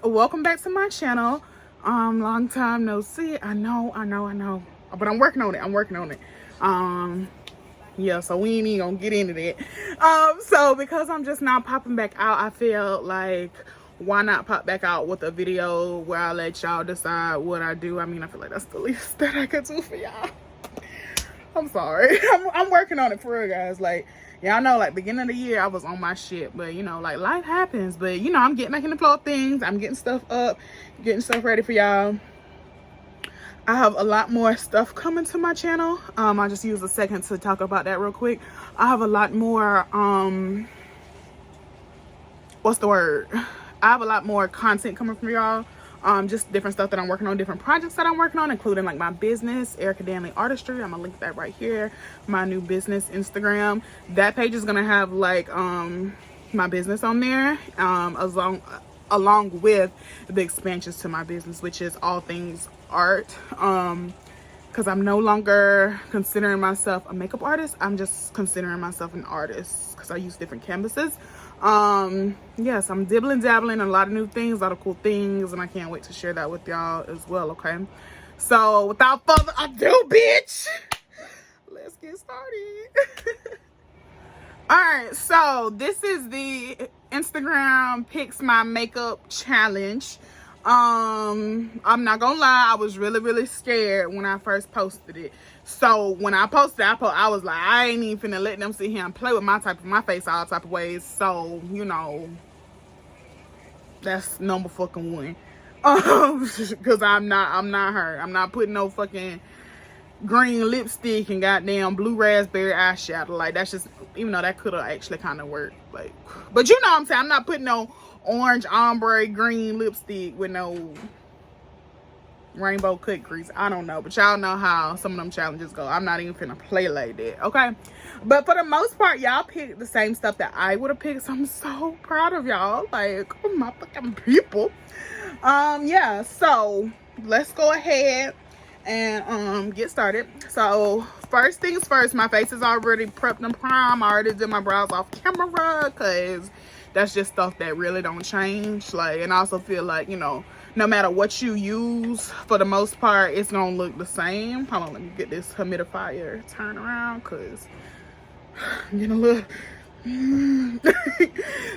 welcome back to my channel. Long time no see. I know, but I'm working on it. Yeah, so we ain't even gonna get into that. So because I'm just now popping back out, I feel like why not pop back out with a video where I let y'all decide what I do. I mean, I feel like that's the least that I could do for y'all. I'm sorry. I'm working on it for real, guys. Like, y'all know, like, beginning of the year, I was on my shit. But, you know, like, life happens. But, you know, I'm making the flow of things. I'm getting stuff up, getting stuff ready for y'all. I have a lot more stuff coming to my channel. I just use a second to talk about that real quick. I have a lot more, what's the word? I have a lot more content coming from y'all. Just different stuff that I'm working on, different projects that I'm working on, including like my business, Erica Danley Artistry. I'm gonna link that right here. My new business Instagram. That page is gonna have like my business on there, along with the expansions to my business, which is all things art. Because I'm no longer considering myself a makeup artist. I'm just considering myself an artist because I use different canvases. Yes, I'm dabbling in a lot of new things, a lot of cool things, and I can't wait to share that with y'all as well. Okay, so without further ado, bitch, let's get started. All right, so this is the Instagram Picks My Makeup Challenge. I'm not gonna lie, I was really scared when I first posted it. So when I posted it, I was like, I ain't even finna let them sit here and play with my face all type of ways. So, you know, that's number fucking one. Cause I'm not her. I'm not putting no fucking green lipstick and goddamn blue raspberry eyeshadow. Like, that's just, even though that could have actually kind of worked. Like, but you know what I'm saying, I'm not putting no orange ombre green lipstick with no rainbow cut crease. I don't know, but y'all know how some of them challenges go. I'm not even finna play like that, okay? But for the most part, y'all picked the same stuff that I would have picked, so I'm so proud of y'all. Like, oh my fucking people. Yeah, so let's go ahead and get started. So first things first, my face is already prepped and primed. I already did my brows off camera because that's just stuff that really don't change. Like, and I also feel like, you know, no matter what you use, for the most part, it's gonna look the same. Hold on, let me get this humidifier turn around because I'm getting a little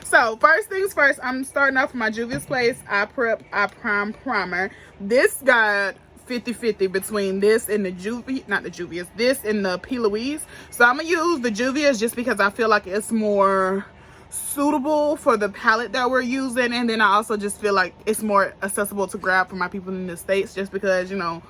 so first things first, I'm starting off with my Juvias Place I Prime Primer. This got 50-50 between this and the Juvias, this and the P. Louise. So I'm gonna use the Juvias just because I feel like it's more suitable for the palette that we're using, and then I also just feel like it's more accessible to grab for my people in the States, just because, you know,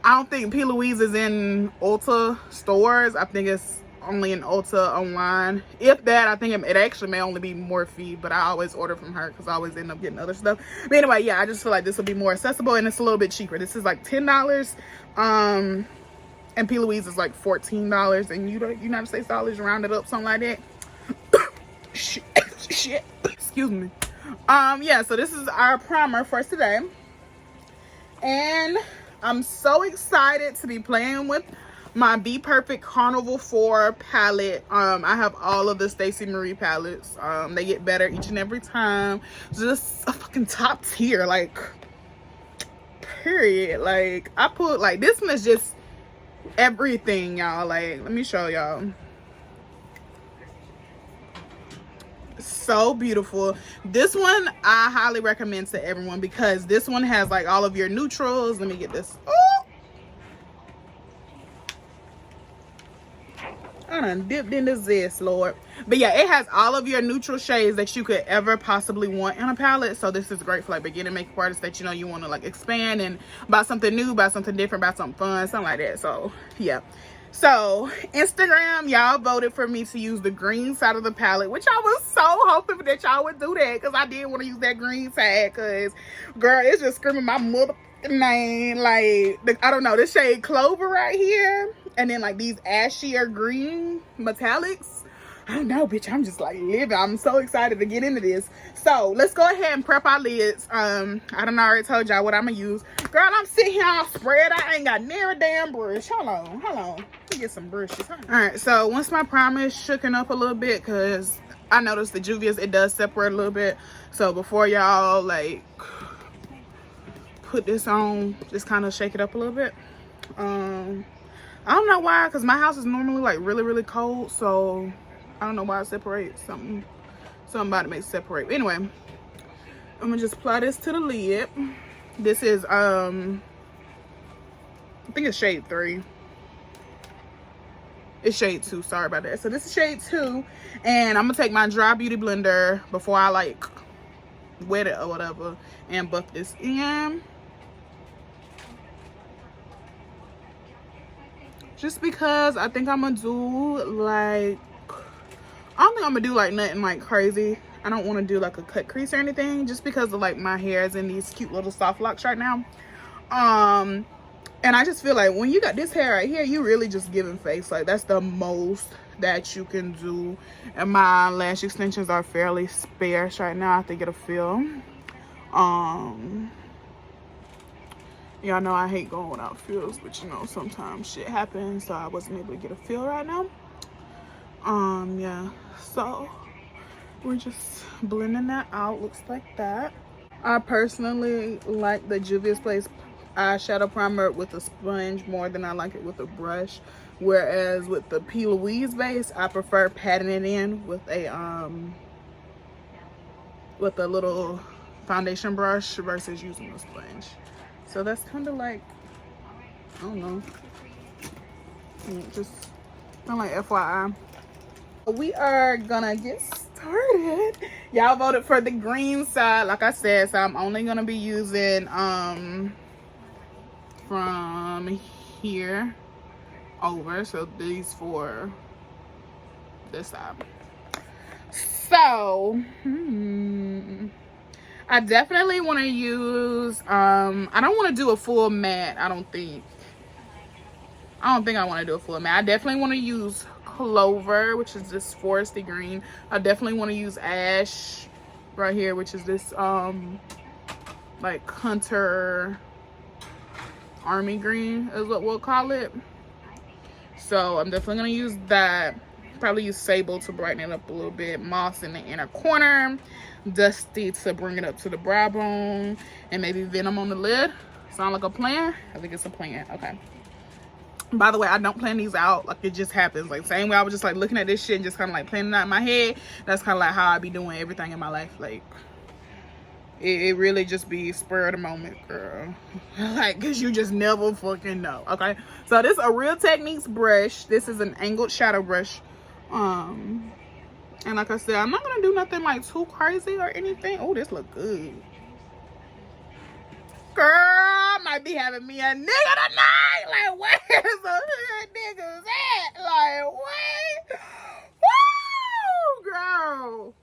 I don't think P. Louise is in Ulta stores. I think it's only in Ulta online. If that, I think it actually may only be Morphe, but I always order from her because I always end up getting other stuff. But anyway, yeah, I just feel like this will be more accessible and it's a little bit cheaper. This is like $10, and P. Louise is like $14, and United States dollars, rounded up, something like that. Shit. Excuse me. Yeah, so this is our primer for today, and I'm so excited to be playing with my BPerfect Carnival 4 palette. I have all of the Stacey Marie palettes. They get better each and every time. Just a fucking top tier, like, period. Like, I put, like, this one is just everything, y'all. Like, let me show y'all. So beautiful. This one I highly recommend to everyone because this one has like all of your neutrals. Let me get this. Oh, I done dipped into this, Lord. But yeah, it has all of your neutral shades that you could ever possibly want in a palette. So this is great for like beginner makeup artists that, you know, you want to like expand and buy something new, buy something different, buy something fun, something like that. So yeah. So Instagram, y'all voted for me to use the green side of the palette, which I was so hoping that y'all would do that, because I did want to use that green side, because girl, it's just screaming my mother name. Like, I don't know, this shade Clover right here, and then like these ashier green metallics. I don't know, bitch, I'm just like living. I'm so excited to get into this. So let's go ahead and prep our lids. I done already told y'all what I'm gonna use. Girl, I'm sitting here all spread. I ain't got near a damn brush. Hold on. Let me get some brushes. All right, so once my primer is shooken up a little bit, because I noticed the Juvias, it does separate a little bit. So before y'all like put this on, just kind of shake it up a little bit. I don't know why, because my house is normally like really cold, so I don't know why it separates. Something about it makes it separate. But anyway, I'm gonna just apply this to the lid. This is I think it's shade 3. It's shade 2, sorry about that. So this is shade 2, and I'm gonna take my dry beauty blender before I like wet it or whatever and buff this in. Just because I think I'm gonna do like, I don't think I'm gonna do like nothing like crazy. I don't want to do like a cut crease or anything, just because of like my hair is in these cute little soft locks right now. And I just feel like when you got this hair right here, you really just giving face. Like that's the most that you can do. And my lash extensions are fairly sparse right now. I think it'll feel. Y'all know I hate going without fills, but you know, sometimes shit happens, so I wasn't able to get a fill right now. Yeah, so we're just blending that out. Looks like that. I personally like the Juvia's Place eyeshadow primer with a sponge more than I like it with a brush. Whereas with the P. Louise base, I prefer patting it in with a little foundation brush versus using a sponge. So that's kind of like, I don't know, just kind of like FYI. We are gonna get started. Y'all voted for the green side, like I said, so I'm only gonna be using from here over, so these for this side. So I definitely want to use I don't want to do a full matte. I don't think I want to do a full matte. I definitely want to use Clover, which is this foresty green. I definitely want to use Ash right here, which is this like Hunter Army green is what we'll call it. So I'm definitely gonna use that. Probably use Sable to brighten it up a little bit, Moss in the inner corner, Dusty to bring it up to the brow bone, and maybe Venom on the lid. Sound like a plan? I think it's a plan. Okay. By the way, I don't plan these out. Like, it just happens. Like, same way I was just like looking at this shit and just kind of like planning it out in my head. That's kind of like how I be doing everything in my life. Like, it really just be spur of the moment, girl. Like, cause you just never fucking know. Okay. So this is a Real Techniques brush. This is an angled shadow brush. And like I said, I'm not gonna do nothing like too crazy or anything. Oh, this look good. Girl, I might be having me a nigga tonight. Like, where's the hood niggas at? Like, what? Woo, girl.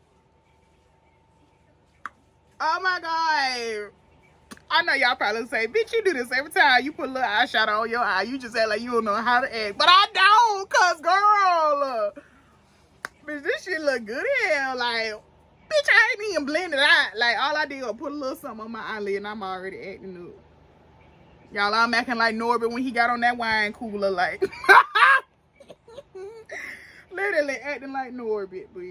Oh my God. I know y'all probably say, bitch, you do this every time you put a little eyeshadow on your eye. You just act like you don't know how to act. But I don't, cause girl, bitch, this shit look good as hell. Like, bitch, I ain't even blended out. Like, all I did was put a little something on my eyelid and I'm already acting up. Y'all, I'm acting like Norbert when he got on that wine cooler, like. Literally acting like Norbert, but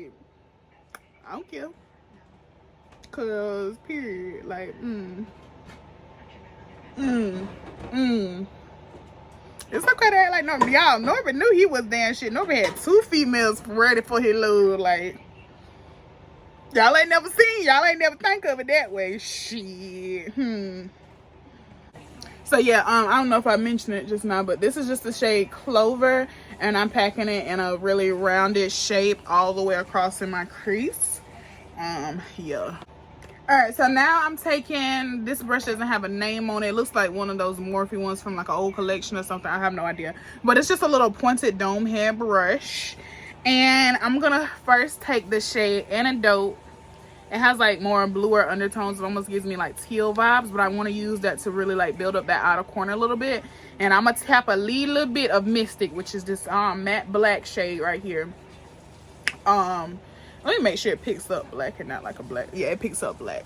I don't care. Cause, period, like, It's okay to act like Norbert. Y'all, Norbert knew he was damn shit. Norbert had 2 females ready for his load. Like, y'all ain't never seen. Y'all ain't never think of it that way. Shit. So yeah, I don't know if I mentioned it just now, but this is just the shade Clover, and I'm packing it in a really rounded shape all the way across in my crease. Yeah. All right, so now I'm taking, this brush doesn't have a name on it. It looks like one of those Morphe ones from like an old collection or something. I have no idea. But it's just a little pointed dome head brush. And I'm going to first take the shade Antidote. It has like more bluer undertones. It almost gives me like teal vibes. But I want to use that to really like build up that outer corner a little bit. And I'm going to tap a little bit of Mystic, which is this matte black shade right here. Let me make sure it picks up black and not like a black. Yeah, it picks up black.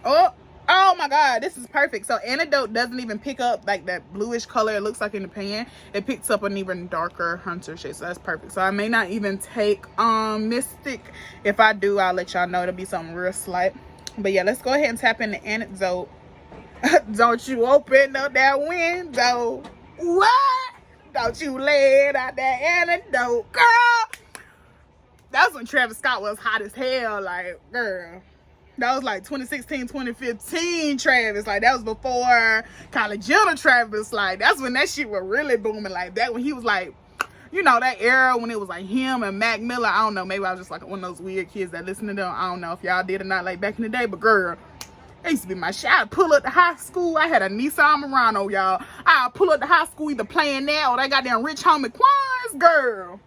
Oh, Oh my god, this is perfect. So Antidote doesn't even pick up like that bluish color it looks like in the pan. It picks up an even darker hunter shade, so that's perfect. So I may not even take Mystic. If I do, I'll let y'all know. It'll be something real slight. But yeah, let's go ahead and tap in the Antidote. Don't you open up that window. What? Don't you let out that Antidote, girl. That's when Travis Scott was hot as hell. Like, girl, that was like 2016, 2015 Travis. Like, that was before Kylie Jenner Travis. Like, that's when that shit was really booming. Like, that when he was like, you know, that era when it was like him and Mac Miller. I don't know, maybe I was just like one of those weird kids that listen to them. I don't know if y'all did or not, like back in the day. But girl, it used to be my shit. I'd pull up to high school. I had a Nissan Murano, y'all. I'd pull up to high school either playing that or they got them Rich Homie Quans, girl.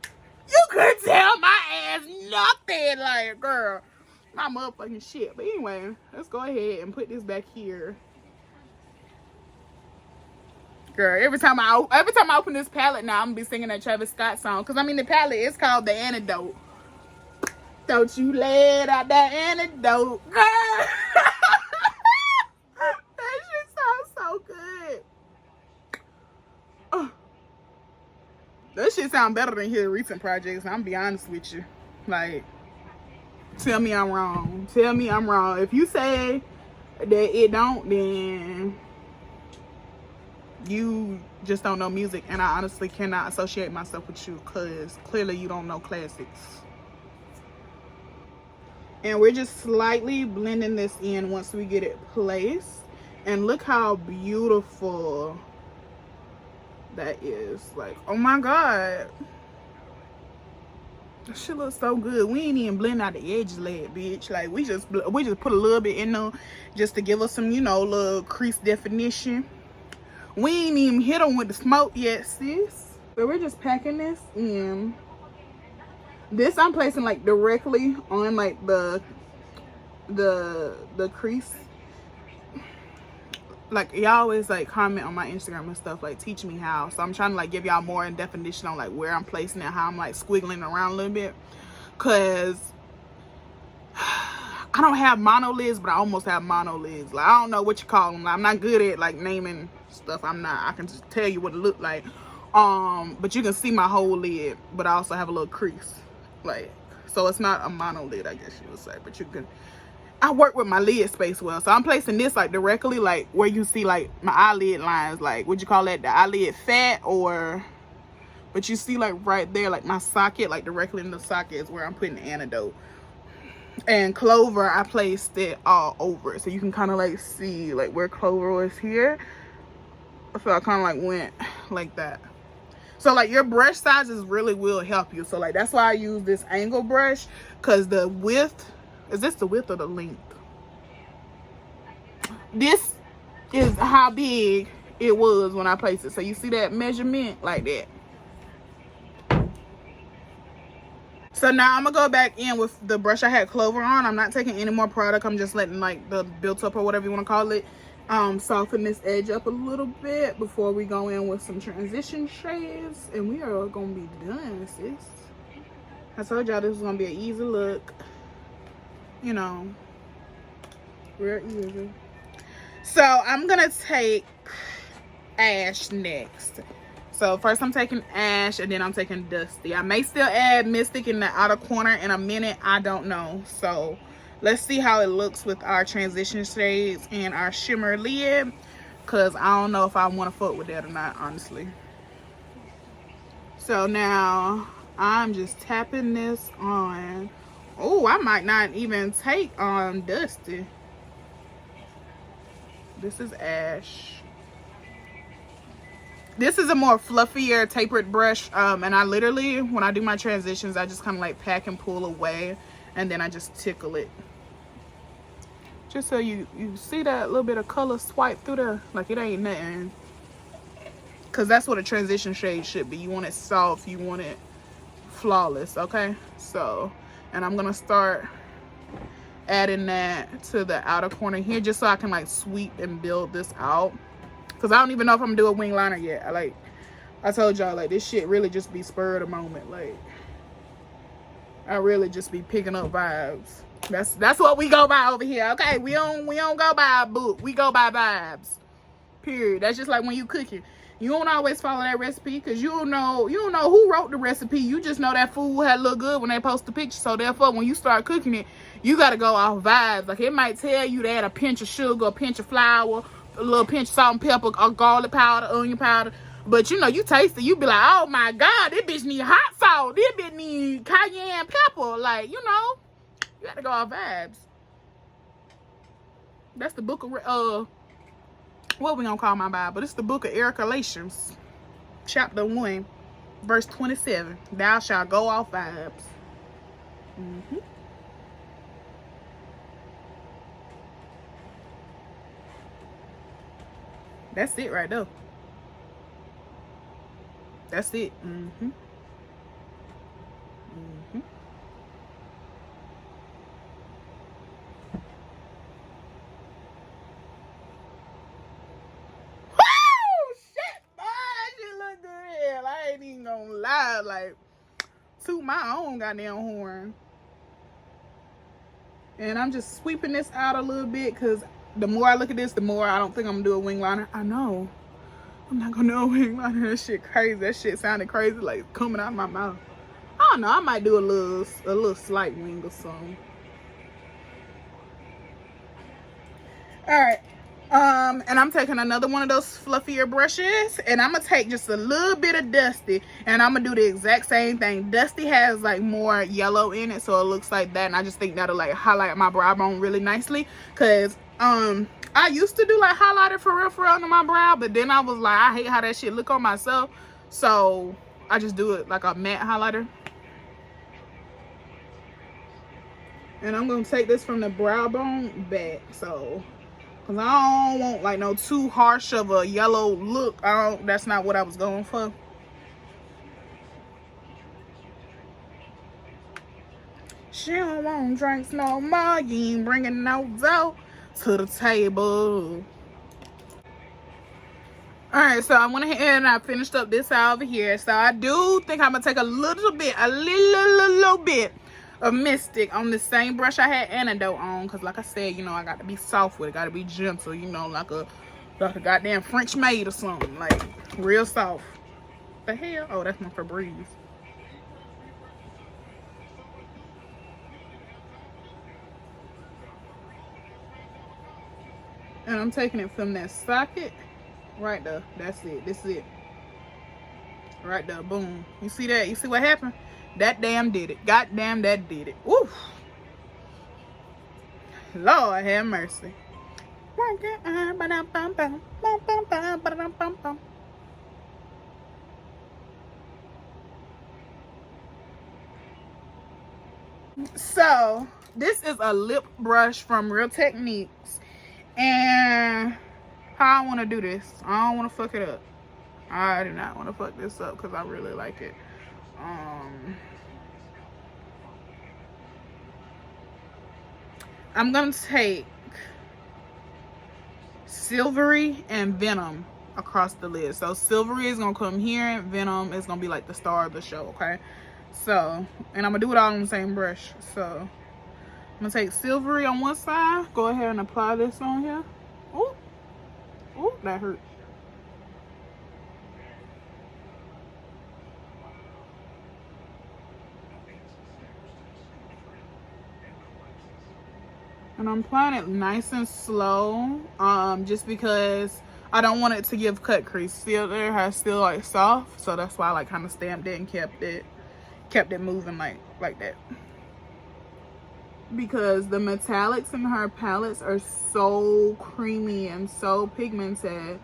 You couldn't tell my ass nothing. Like, girl, my motherfucking shit. But anyway, let's go ahead and put this back here. Girl, every time I open this palette now, I'm gonna be singing that Travis Scott song. Cause I mean the palette is called The Antidote. Don't you let out that antidote, girl. That shit sounds so good. That shit sound better than his recent projects. I'm gonna be honest with you. Like, tell me I'm wrong. Tell me I'm wrong. If you say that it don't, then you just don't know music, and I honestly cannot associate myself with you because clearly you don't know classics. And we're just slightly blending this in once we get it placed. And look how beautiful that is. Like, oh my god, that shit looks so good. We ain't even blend out the edges yet, bitch. Like, we just put a little bit in there just to give us some, you know, little crease definition. We ain't even hit them with the smoke yet, sis. But we're just packing this in. This I'm placing like directly on like the crease. Like, y'all always like comment on my Instagram and stuff, like teach me how. So I'm trying to like give y'all more in definition on like where I'm placing it, how I'm like squiggling around a little bit. Cause I don't have monolids, but I almost have monolids. Like, I don't know what you call them. Like, I'm not good at like naming stuff. I can just tell you what it looked like. But you can see my whole lid, but I also have a little crease. Like, so it's not a monolid, I guess you would say, but you can. I work with my lid space well, so I'm placing this like directly like where you see like my eyelid lines, like what you call that, the eyelid fat, or but you see like right there, like my socket, like directly in the socket is where I'm putting the Antidote. And Clover, I placed it all over it, so you can kind of like see like where Clover was here. So I kind of like went like that. So like your brush sizes really will help you. So like that's why I use this angle brush, because the width, is this the width or the length? This is how big it was when I placed it. So you see that measurement like that. So now I'm gonna go back in with the brush I had Clover on. I'm not taking any more product. I'm just letting like the built up or whatever you want to call it soften this edge up a little bit before we go in with some transition shades, and we are gonna be done, sis. I told y'all this was gonna be an easy look, you know, real easy. So I'm gonna take Ash next. So first I'm taking Ash, and then I'm taking Dusty. I may still add Mystic in the outer corner in a minute, I don't know. So let's see how it looks with our transition shades and our shimmer lid, because I don't know if I want to fuck with that or not, honestly. So now I'm just tapping this on. Oh, I might not even take on Dusty. This is Ash. This is a more fluffier tapered brush, and I literally, when I do my transitions, I just kind of like pack and pull away, and then I just tickle it. Just so you see that little bit of color swipe through there, like it ain't nothing. Because that's what a transition shade should be. You want it soft, you want it flawless, okay? So, and I'm going to start adding that to the outer corner here, just so I can like sweep and build this out. Because I don't even know if I'm going to do a wing liner yet. I told y'all, like, this shit really just be spur of the moment. Like, I really just be picking up vibes. That's what we go by over here. Okay, we don't go by a book. We go by vibes. Period. That's just like when you cooking. You don't always follow that recipe because you don't know who wrote the recipe. You just know that food had look good when they post the picture. So therefore, when you start cooking it, you gotta go off vibes. Like it might tell you to add a pinch of sugar, a pinch of flour, a little pinch of salt and pepper, or garlic powder, onion powder. But you know, you taste it, you be like, oh my God, this bitch need hot sauce. This bitch need cayenne pepper. Like, you know, you gotta go off vibes. That's the book of what we gonna call my Bible? This is the book of Galatians, chapter 1, verse 27. Thou shalt go off vibes. That's it right there. That's it. Gonna lie, like toot my own goddamn horn. And I'm just sweeping this out a little bit because the more I look at this, the more I don't think I'm gonna do a wing liner. I know I'm not gonna do a wing liner. That shit crazy. That shit sounded crazy, like coming out of my mouth. I don't know, I might do a little slight wing or something. All right. And I'm taking another one of those fluffier brushes, and I'm gonna take just a little bit of Dusty, and I'm gonna do the exact same thing. Dusty has like more yellow in it, so it looks like that, and I just think that'll like highlight my brow bone really nicely. Cause I used to do like highlighter for real under my brow, but then I was like, I hate how that shit look on myself, so I just do it like a matte highlighter. And I'm gonna take this from the brow bone back, so. Cause I don't want like no too harsh of a yellow look. That's not what I was going for. She don't want drinks no more. You ain't bringing no dough to the table. All right, so I went ahead and I finished up this side over here. So I do think I'm gonna take a little bit of Mystic on the same brush I had Antidote on, because like I said, you know, I got to be soft with it, got to be gentle, you know, like a goddamn French maid or something, like real soft. The hell? Oh, that's my Febreze. And I'm taking it from that socket right there. That's it. This is it. Right there. Boom. You see that? You see what happened? That damn did it. Goddamn, that did it. Woo. Lord have mercy. So, this is a lip brush from Real Techniques. And how I want to do this. I don't want to fuck it up. I do not want to fuck this up because I really like it. I'm gonna take Silvery and Venom across the lid. So Silvery is gonna come here, and Venom is gonna be like the star of the show. Okay, so, and I'm gonna do it all on the same brush. So I'm gonna take Silvery on one side, go ahead and apply this on here. Oh, oh, that hurt. And I'm applying it nice and slow, just because I don't want it to give cut crease. Still there has still like soft, so that's why I like kind of stamped it and kept it moving like that. Because the metallics in her palettes are so creamy and so pigmented.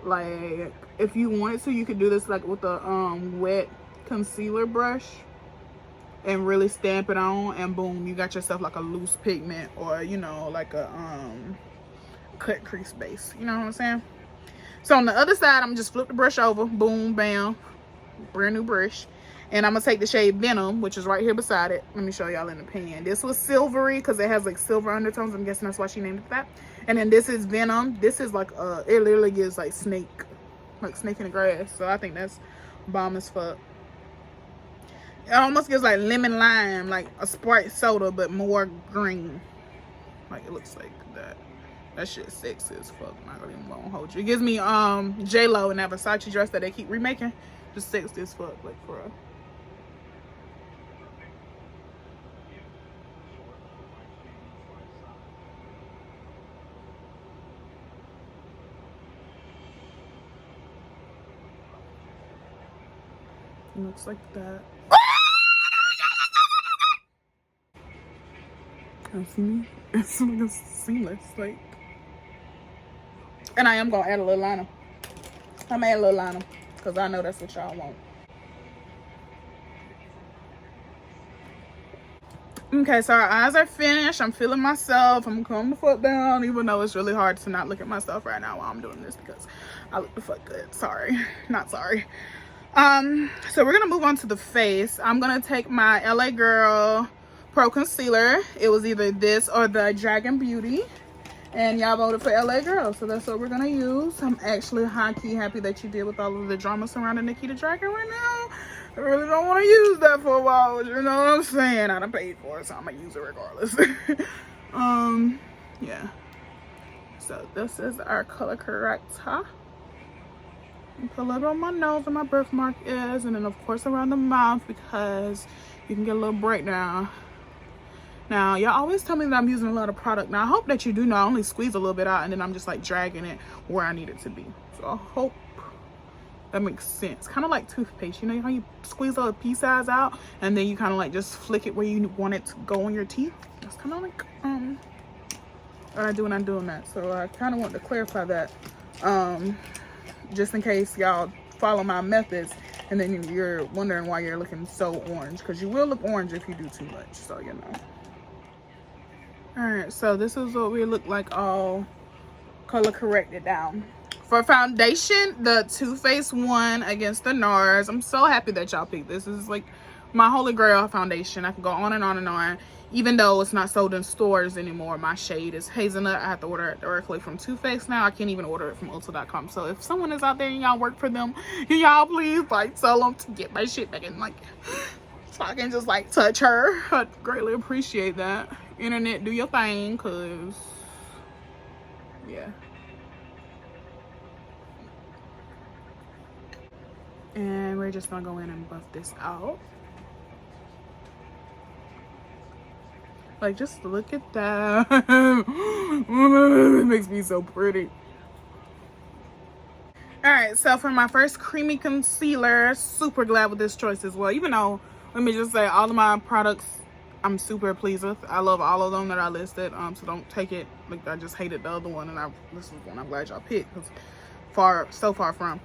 Like if you wanted to, you could do this like with a wet concealer brush and really stamp it on, and boom, you got yourself like a loose pigment, or you know, like a cut crease base, you know what I'm saying? So on the other side, I'm just flip the brush over, boom, bam, brand new brush, and I'm gonna take the shade Venom, which is right here beside it. Let me show y'all in the pan. This was Silvery because it has like silver undertones. I'm guessing that's why she named it that. And then this is Venom. This is like it literally gives like snake in the grass, so I think that's bomb as fuck. It almost gives like lemon lime, like a Sprite soda, but more green. Like it looks like that. That shit sexy as fuck. I'm not even gonna hold you. It gives me J-Lo in that Versace dress that they keep remaking. Just sexy as fuck, like for real. It looks like that. You see me? It's like seamless, like. And I am gonna add a little liner. I'm gonna add a little liner because I know that's what y'all want. Okay, so our eyes are finished. I'm feeling myself. I'm combing the foot down, even though it's really hard to not look at myself right now while I'm doing this because I look the fuck good. Sorry, not sorry. So we're gonna move on to the face. I'm gonna take my LA Girl Pro Concealer. It was either this or the Dragon Beauty, and y'all voted for LA Girl, so that's what we're gonna use. I'm actually high-key happy that you did with all of the drama surrounding Nikki the Dragon right now. I really don't want to use that for a while, you know what I'm saying? I done paid for it, so I'm gonna use it regardless. Yeah. So this is our color corrector. Put a little on my nose where my birthmark is, and then of course around the mouth because you can get a little breakdown. Now y'all always tell me that I'm using a lot of product. Now I hope that you do know I only squeeze a little bit out and then I'm just like dragging it where I need it to be. So I hope that makes sense. Kind of like toothpaste, you know how you squeeze all the pea size out and then you kind of like just flick it where you want it to go in your teeth. That's kind of like what I do when I'm doing that. So I kind of want to clarify that. Just in case y'all follow my methods and then you're wondering why you're looking so orange, because you will look orange if you do too much, so you know. All right, so this is what we look like all color corrected down. For foundation, the Too Faced one against the NARS. I'm so happy that y'all picked this. This is like my holy grail foundation. I can go on and on and on. Even though it's not sold in stores anymore, my shade is Hazelnut. I have to order it directly from Too Faced now. I can't even order it from Ulta.com. So if someone is out there and y'all work for them, y'all please like tell them to get my shit back in, like, so I can just like touch her. I'd greatly appreciate that. Internet, do your thing, cause yeah. And we're just gonna go in and buff this out. Like, just look at that. It makes me so pretty. All right, so for my first creamy concealer, super glad with this choice as well. Even though, let me just say, all of my products I'm super pleased with. I love all of them that I listed. So don't take it like I just hated the other one, and this is one I'm glad y'all picked, because so far from.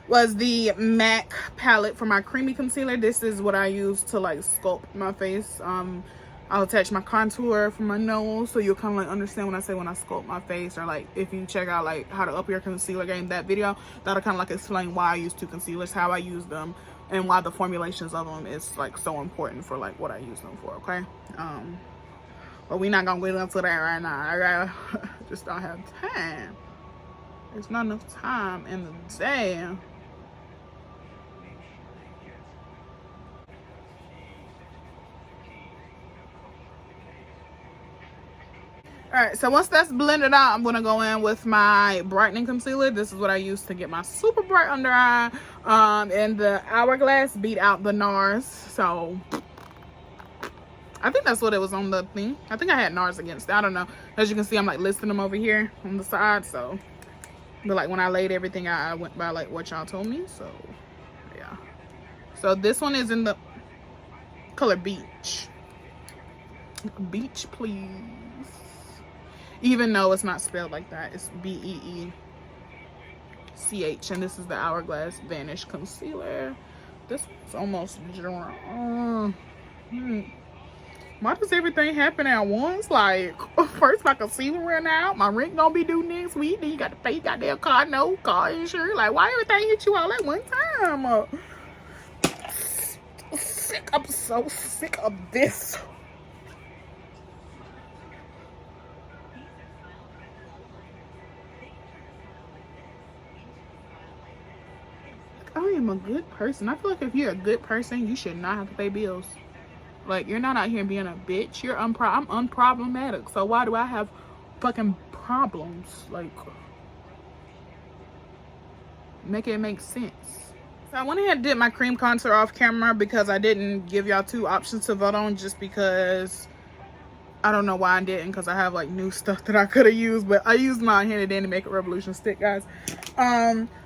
Was the MAC palette for my creamy concealer. This is what I use to like sculpt my face. I'll attach my contour from my nose, so you'll kind of like understand when I say when I sculpt my face, or like if you check out like how to up your concealer game, that video, that'll kind of like explain why I use two concealers, how I use them, and why the formulations of them is like so important for like what I use them for. Okay, but we're not gonna get into that right now. I just don't have time. There's not enough time in the day. All right, so once that's blended out, I'm gonna go in with my brightening concealer. This is what I use to get my super bright under eye. And the Hourglass beat out the NARS. So I think that's what it was on the thing. I think I had NARS against it. I don't know. As you can see, I'm like listing them over here on the side. So, but like when I laid everything out, I went by like what y'all told me. So yeah. So this one is in the color Beach. Beach, please. Even though it's not spelled like that, it's BEECH, and this is the Hourglass Vanish Concealer. This one's almost dry. Why does everything happen at once? Like, first my concealer ran out, my rent gonna be due next week, then you got to pay goddamn car note, car insurance. Like, why everything hit you all at one time? I'm so sick of this. Oh am a good person. I feel like if you're a good person, you should not have to pay bills. Like, you're not out here being a bitch. You're I'm unproblematic. So why do I have fucking problems? Like, make it make sense. So I went ahead and did my cream contour off camera because I didn't give y'all 2 options to vote on, just because I don't know why I didn't, because I have like new stuff that I could have used, but I used my Handy Dandy Makeup Revolution stick, guys.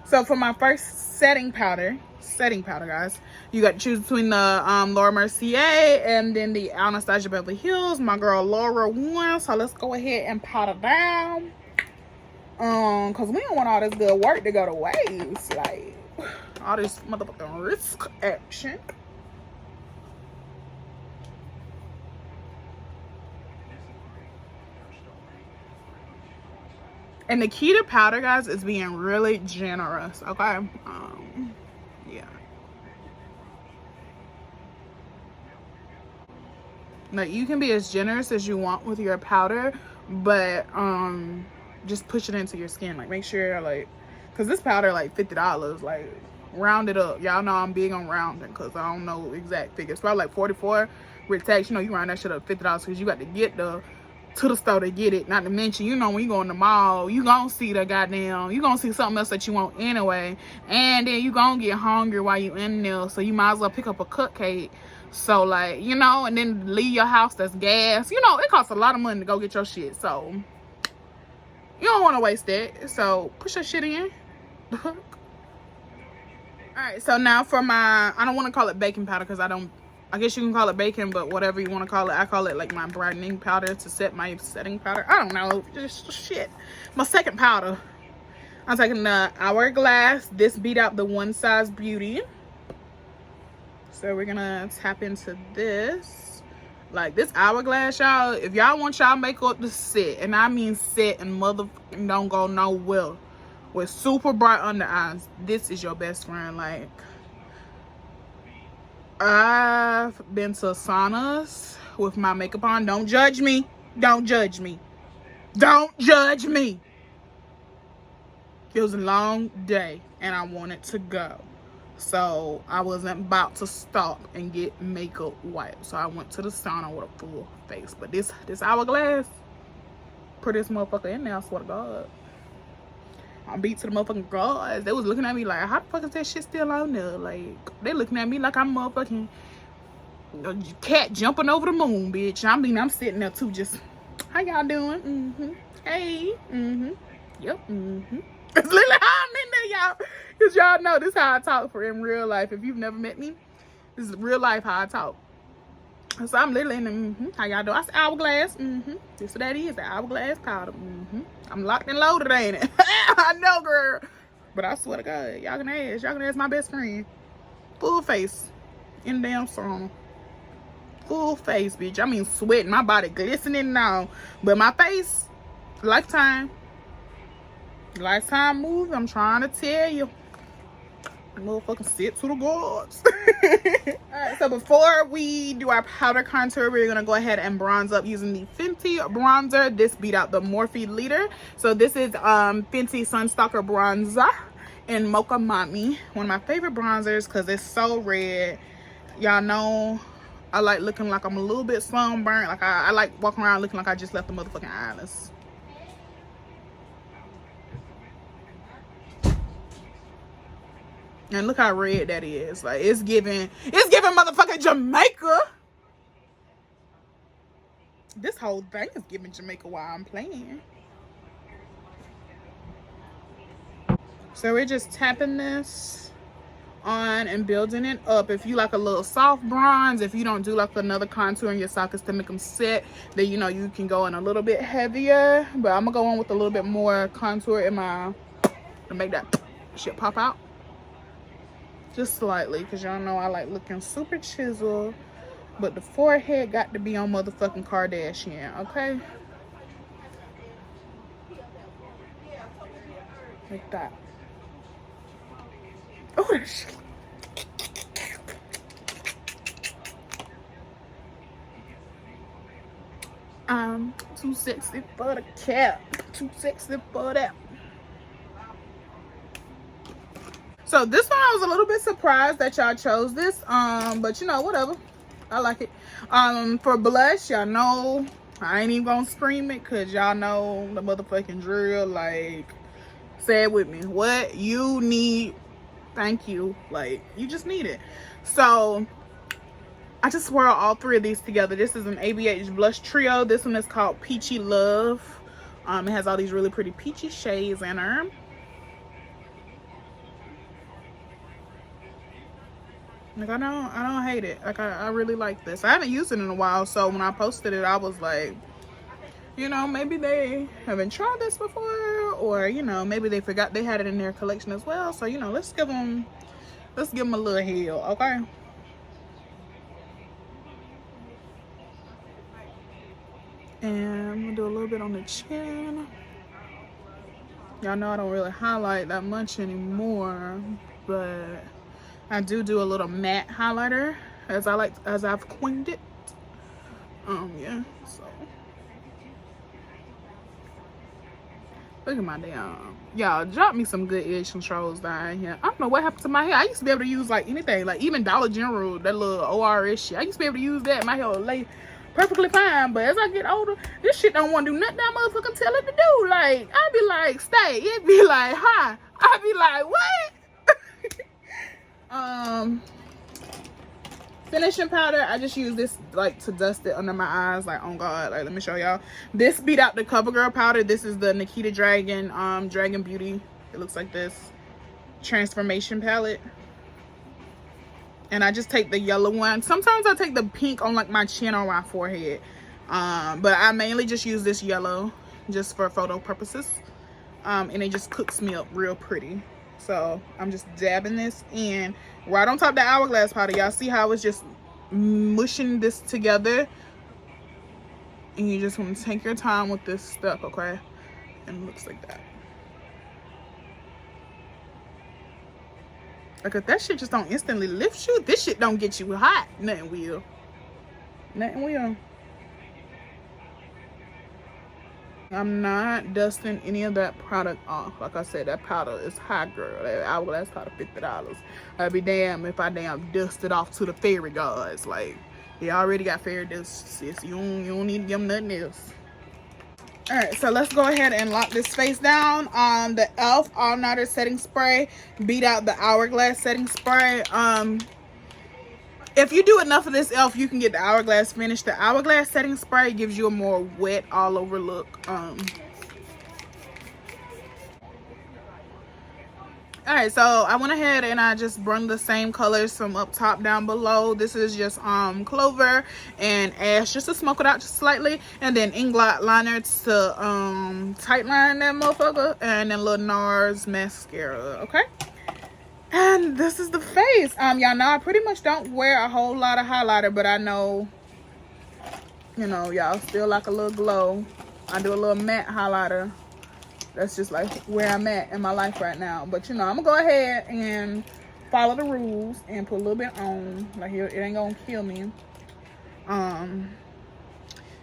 So for my first setting powder, guys, you got to choose between the Laura Mercier and then the Anastasia Beverly Hills. My girl Laura won, so let's go ahead and powder down. Cause we don't want all this good work to go to waste, like all this motherfucking risk action. And the key to powder, guys, is being really generous, okay? Yeah. Like, you can be as generous as you want with your powder, but just push it into your skin. Like, make sure, like, because this powder, like, $50. Like, round it up. Y'all know I'm big on rounding because I don't know exact figures. Probably like 44 with tax. You know, you round that shit up $50 because you got to get to the store to get it. Not to mention, you know, when you go in the mall, you gonna see the goddamn, you gonna see something else that you want anyway, and then you gonna get hungry while you in there, so you might as well pick up a cupcake. So, like, you know, and then leave your house, that's gas. You know, it costs a lot of money to go get your shit, so you don't want to waste that. So push your shit in. All right, so now for my, I don't want to call it baking powder because I guess you can call it baking, but whatever you want to call it. I call it like my brightening powder to set my setting powder. I don't know, just shit. My second powder, I'm taking the Hourglass. This beat out the One Size Beauty. So we're gonna tap into this. Like, this Hourglass, y'all, if y'all want y'all makeup to set, and I mean set and motherfucking don't go nowhere, with super bright under eyes, this is your best friend. Like, I've been to saunas with my makeup on. Don't judge me. Don't judge me. Don't judge me. It was a long day and I wanted to go. So I wasn't about to stop and get makeup wiped. So I went to the sauna with a full face. But this Hourglass, put this motherfucker in there, I swear to God. I beat to the motherfucking guards. They was looking at me like, how the fuck is that shit still on there? Like, they looking at me like I'm motherfucking cat jumping over the moon, bitch. I mean, I'm sitting there too, just, how y'all doing? Hey, yep, It's literally how I'm in there, y'all. Because y'all know this is how I talk for in real life. If you've never met me, this is real life how I talk. So I'm literally in the, how y'all doing? I said Hourglass, This what that is, the Hourglass powder, I'm locked and loaded, ain't it? I know, girl. But I swear to God, y'all can ask my best friend. Full face. In the damn sauna. Full face, bitch. I mean, sweating, my body glistening now. But my face, lifetime movie, I'm trying to tell you. Motherfucking sit to the gods. Alright, so before we do our powder contour, we're gonna go ahead and bronze up using the Fenty bronzer. This beat out the Morphe Leader. So this is Fenty Sunstalker bronzer in Mocha Mommy. One of my favorite bronzers because it's so red. Y'all know I like looking like I'm a little bit sunburnt. Like I like walking around looking like I just left the motherfucking islands. And look how red that is. Like, it's giving motherfucking Jamaica. This whole thing is giving Jamaica while I'm playing. So we're just tapping this on and building it up. If you like a little soft bronze, if you don't do like another contour in your sockets to make them set, then you know you can go in a little bit heavier. But I'm gonna go on with a little bit more contour in my, to make that shit pop out. Just slightly, because y'all know I like looking super chiseled, but the forehead got to be on motherfucking Kardashian, okay? Like that. Oh, that shit. I'm too sexy for the cap. Too sexy for that. So this one I was a little bit surprised that y'all chose this, but you know, whatever, I like it. For blush, y'all know I ain't even gonna scream it because y'all know the motherfucking drill. Like, say it with me, what you need, thank you, like you just need it. So I just swirl all three of these together. This is an ABH blush trio. This one is called Peachy Love. It has all these really pretty peachy shades in her. Like, I don't hate it. Like, I really like this. I haven't used it in a while, so when I posted it, I was like, you know, maybe they haven't tried this before, or you know, maybe they forgot they had it in their collection as well. So you know, let's give them a little heel, okay? And I'm gonna do a little bit on the chin. Y'all know I don't really highlight that much anymore, but I do a little matte highlighter, as I've coined it. Yeah, so look at my damn, y'all drop me some good edge controls down here. I don't know what happened to my hair. I used to be able to use like anything, like even Dollar General, that little ORS shit. I used to be able to use that. My hair would lay perfectly fine, but as I get older, this shit don't want to do nothing that motherfucker tell it to do. Like, I be like, stay. It be like, hi. I be like, what? Finishing powder, I just use this like to dust it under my eyes. Like, oh god, like let me show y'all. This beat out the CoverGirl powder. This is the Nikita Dragon Dragon Beauty. It looks like this transformation palette. And I just take the yellow one. Sometimes I take the pink on like my chin or my forehead, but I mainly just use this yellow just for photo purposes, and it just cooks me up real pretty. So I'm just dabbing this in right on top of the hourglass powder. Y'all see how it's just mushing this together, and you just want to take your time with this stuff, okay? And it looks like that. Like, if that shit just don't instantly lift you, this shit don't get you hot, nothing will. Nothing will. I'm not dusting any of that product off. Like I said, that powder is hot, girl. That hourglass powder, $50. I'd be damn if I damn dusted off to the fairy gods. Like, you already got fairy dust, sis. You don't need to give them nothing else. All right, so let's go ahead and lock this face down. The e.l.f. All Nighter Setting Spray beat out the Hourglass Setting Spray. If you do enough of this e.l.f., you can get the Hourglass finish. The Hourglass Setting Spray gives you a more wet all over look. Alright, so I went ahead and I just brung the same colors from up top down below. This is just Clover and Ash, just to smoke it out just slightly, and then Inglot liner to tight line that motherfucker, and then little NARS mascara. Okay, and this is the face. Y'all know I pretty much don't wear a whole lot of highlighter, but I know, you know, y'all still like a little glow. I do a little matte highlighter. That's just like where I'm at in my life right now. But you know, I'm gonna go ahead and follow the rules and put a little bit on. Like, it ain't gonna kill me.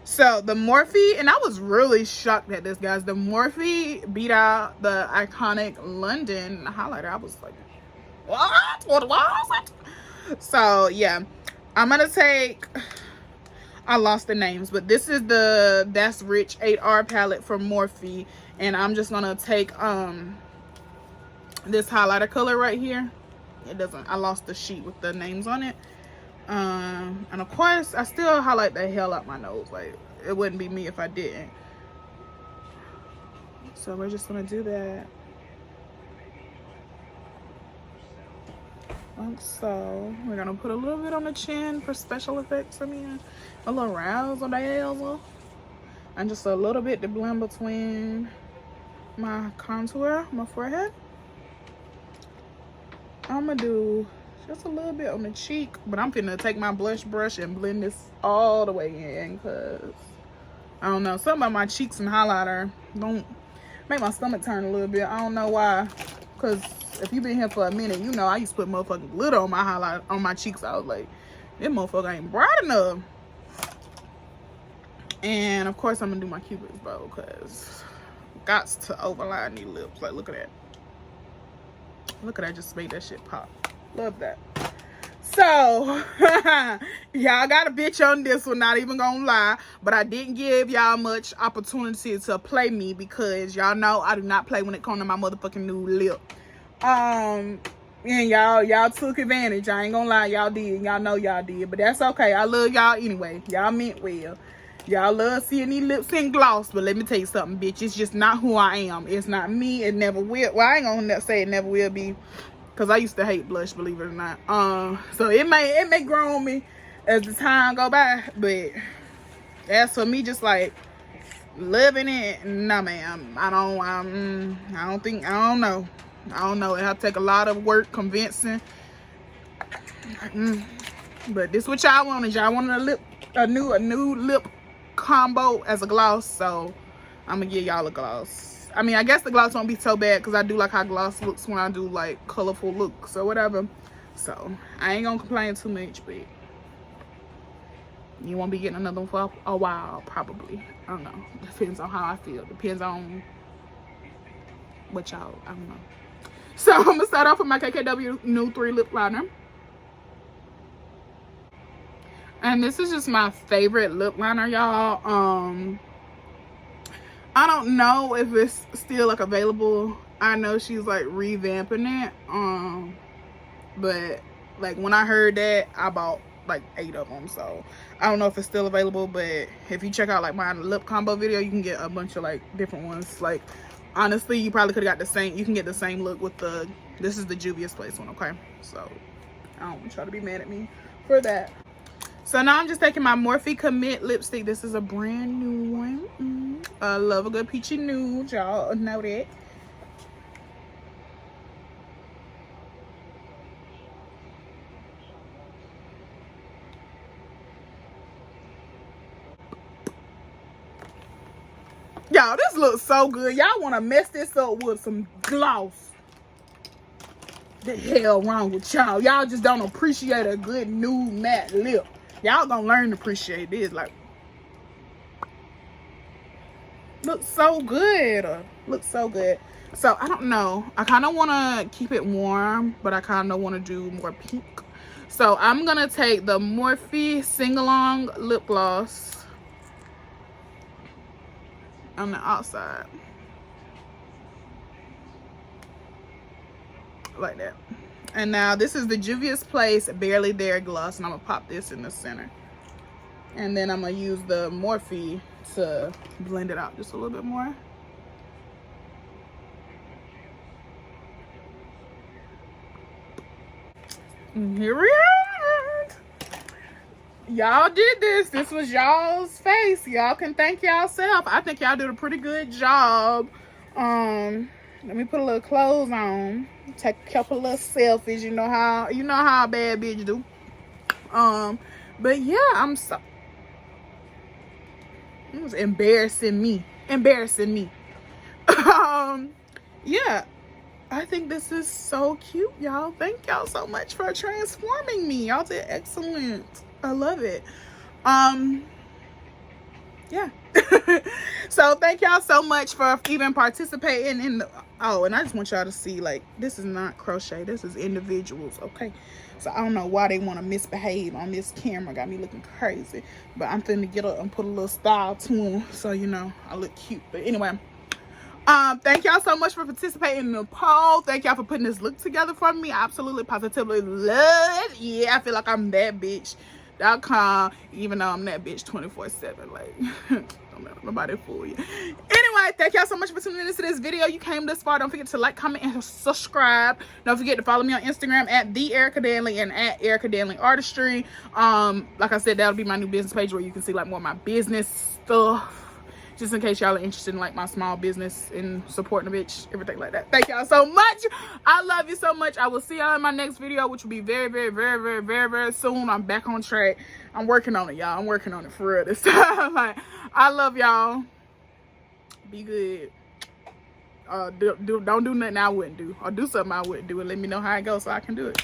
So the Morphe, and I was really shocked at this, guys. The Morphe beat out the iconic London highlighter. I was like, what was it? So yeah, I'm gonna take, I lost the names, but this is the That's Rich 8R palette from Morphe, and I'm just gonna take this highlighter color right here. It doesn't, I lost the sheet with the names on it. And of course I still highlight the hell out my nose. Like, it wouldn't be me if I didn't. So we're just gonna do that like so. We're gonna put a little bit on the chin for special effects. I mean, a little razzle dazzle, and just a little bit to blend between my contour, my forehead. I'm gonna do just a little bit on the cheek, but I'm gonna take my blush brush and blend this all the way in, because I don't know, something about my cheeks and highlighter don't make my stomach turn a little bit. I don't know why, because if you've been here for a minute, you know I used to put motherfucking glitter on my highlight, on my cheeks. I was like, this motherfucker ain't bright enough. And of course I'm gonna do my Cupid's bow, because got to overline these lips. Like, look at that. Look at that, just made that shit pop. Love that. So y'all got a bitch on this one, not even gonna lie, but I didn't give y'all much opportunity to play me because y'all know I do not play when it comes to my motherfucking new lip. And y'all took advantage. I ain't gonna lie, y'all did. Y'all know y'all did, but that's okay. I love y'all anyway. Y'all meant well. Y'all love seeing these lips in gloss, but let me tell you something, bitch. It's just not who I am. It's not me. It never will. Well, I ain't gonna say it never will be, because I used to hate blush, believe it or not. So it may grow on me as the time go by, but as for me, just like loving it, no ma'am. I don't know. It have to take a lot of work convincing. But this what y'all wanted. Y'all wanted a new lip combo as a gloss, so I'm gonna give y'all a gloss. I mean, I guess the gloss won't be so bad because I do like how gloss looks when I do like colorful looks or whatever. So I ain't gonna complain too much, but you won't be getting another one for a while, probably. I don't know. Depends on how I feel. Depends on what y'all, I don't know. So I'm gonna start off with my KKW New 3 lip liner. And this is just my favorite lip liner, y'all. I don't know if it's still like available. I know she's like revamping it. But like when I heard that, I bought like 8 of them. So I don't know if it's still available, but if you check out like my lip combo video, you can get a bunch of like different ones. Like honestly, you probably could have got the same. You can get the same look with the, this is the Juvias place one, okay? So I don't want y'all to be mad at me for that. So now I'm just taking my Morphe Commit lipstick. This is a brand new one. I love a good peachy nude, y'all know that. Y'all, this looks so good. Y'all want to mess this up with some gloss. The hell wrong with y'all? Y'all just don't appreciate a good nude matte lip. Y'all gonna learn to appreciate this. Like, looks so good. Looks so good. So I don't know, I kind of want to keep it warm, but I kind of want to do more pink. So I'm gonna take the Morphe Sing Along lip gloss on the outside like that. And now this is the Juvia's Place Barely There gloss, and I'm gonna pop this in the center. And then I'm gonna use the Morphe to blend it out just a little bit more. And here we are. Y'all did this. This was y'all's face. Y'all can thank y'allself. I think y'all did a pretty good job. Let me put a little clothes on. Take a couple little selfies. You know how a bad bitch do. But yeah, I'm so. It was embarrassing me. Yeah, I think this is so cute, y'all. Thank y'all so much for transforming me. Y'all did excellent. I love it. Yeah. So thank y'all so much for even participating in the, oh, and I just want y'all to see, like, this is not crochet, this is individuals, okay? So I don't know why they want to misbehave on this camera. Got me looking crazy, but I'm finna get up and put a little style to them, so you know I look cute. But anyway, thank y'all so much for participating in the poll. Thank y'all for putting this look together for me. I absolutely positively love it. Yeah, I feel like I'm that bitch.com, even though I'm that bitch 24/7. Like, don't let nobody fool you. Anyway, thank y'all so much for tuning into this video. You came this far. Don't forget to like, comment, and subscribe. Don't forget to follow me on Instagram at @TheEricaDanley and at Erica Danley Artistry. Like I said, that'll be my new business page where you can see like more of my business stuff. Just in case y'all are interested in like my small business and supporting a bitch, everything like that. Thank y'all so much. I love you so much. I will see y'all in my next video, which will be very, very, very, very, very, very soon. I'm back on track. I'm working on it, y'all. I'm working on it for real this time. Like, I love y'all. Be good. Don't do nothing I wouldn't do, or do something I wouldn't do, and let me know how it goes so I can do it.